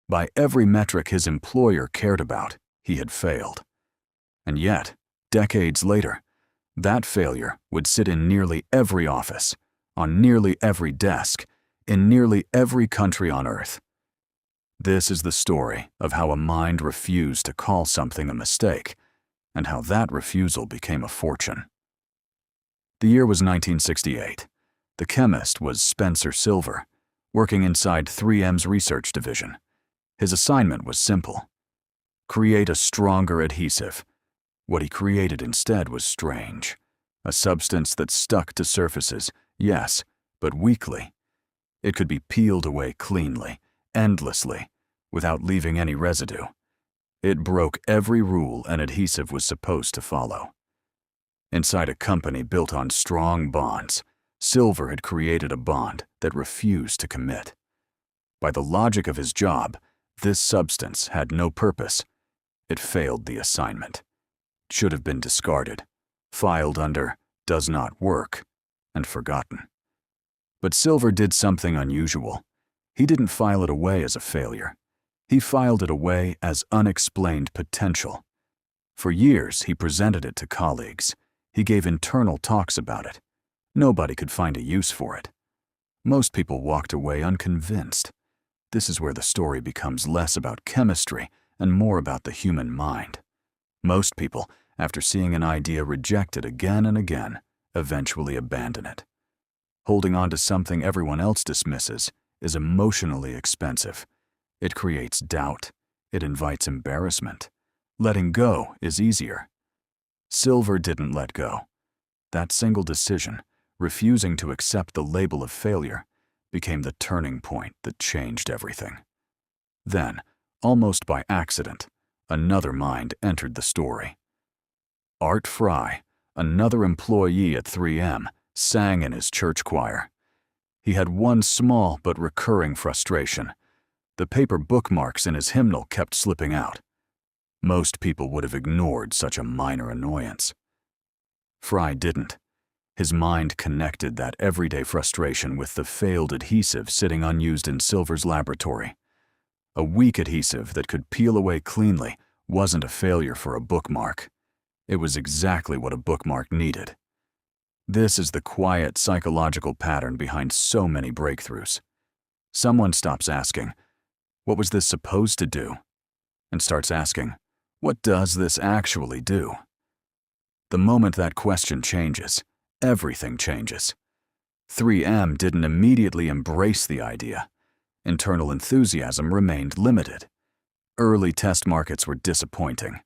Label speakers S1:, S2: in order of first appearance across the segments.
S1: By every metric his employer cared about, he had failed. And yet, decades later, that failure would sit in nearly every office, on nearly every desk, in nearly every country on Earth. This is the story of how a mind refused to call something a mistake, and how that refusal became a fortune. The year was 1968. The chemist was Spencer Silver, working inside 3M's research division. His assignment was simple: create a stronger adhesive. What he created instead was strange. A substance that stuck to surfaces, yes, but weakly. It could be peeled away cleanly, endlessly, without leaving any residue. It broke every rule an adhesive was supposed to follow. Inside a company built on strong bonds, Silver had created a bond that refused to commit. By the logic of his job, this substance had no purpose. It failed the assignment. It should have been discarded, filed under "does not work," and forgotten. But Silver did something unusual. He didn't file it away as a failure. He filed it away as unexplained potential. For years, he presented it to colleagues. He gave internal talks about it. Nobody could find a use for it. Most people walked away unconvinced. This is where the story becomes less about chemistry and more about the human mind. Most people, after seeing an idea rejected again and again, eventually abandon it. Holding on to something everyone else dismisses is emotionally expensive. It creates doubt. It invites embarrassment. Letting go is easier. Silver didn't let go. That single decision, refusing to accept the label of failure, became the turning point that changed everything. Then, almost by accident, another mind entered the story. Art Fry, another employee at 3M, sang in his church choir. He had one small but recurring frustration. The paper bookmarks in his hymnal kept slipping out. Most people would have ignored such a minor annoyance. Fry didn't. His mind connected that everyday frustration with the failed adhesive sitting unused in Silver's laboratory. A weak adhesive that could peel away cleanly wasn't a failure for a bookmark. It was exactly what a bookmark needed. This is the quiet psychological pattern behind so many breakthroughs. Someone stops asking, "What was this supposed to do?" and starts asking, "What does this actually do?" The moment that question changes, everything changes. 3M didn't immediately embrace the idea. Internal enthusiasm remained limited. Early test markets were disappointing.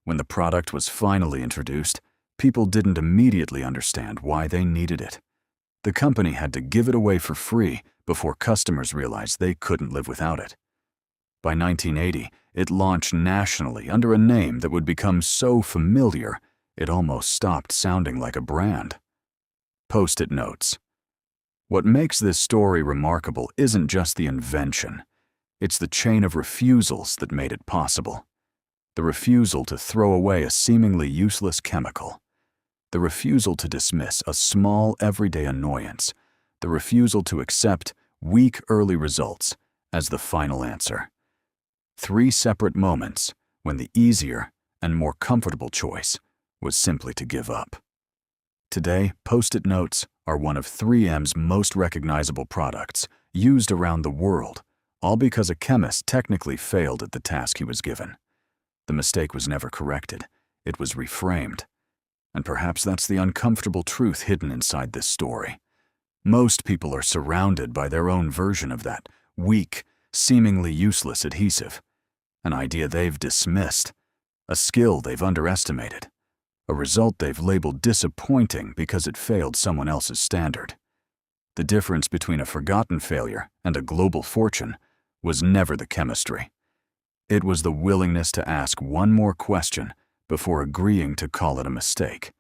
S1: When the product was finally introduced, people didn't immediately understand why they needed it. The company had to give it away for free before customers realized they couldn't live without it. By 1980, it launched nationally under a name that would become so familiar it almost stopped sounding like a brand. Post-it notes. What makes this story remarkable isn't just the invention. It's the chain of refusals that made it possible. The refusal to throw away a seemingly useless chemical. The refusal to dismiss a small everyday annoyance. The refusal to accept weak early results as the final answer. 3 separate moments when the easier and more comfortable choice was simply to give up. Today, Post-it notes are one of 3M's most recognizable products, used around the world, all because a chemist technically failed at the task he was given. The mistake was never corrected. It was reframed. And perhaps that's the uncomfortable truth hidden inside this story. Most people are surrounded by their own version of that weak, seemingly useless adhesive. An idea they've dismissed, a skill they've underestimated, a result they've labeled disappointing because it failed someone else's standard. The difference between a forgotten failure and a global fortune was never the chemistry. It was the willingness to ask one more question before agreeing to call it a mistake.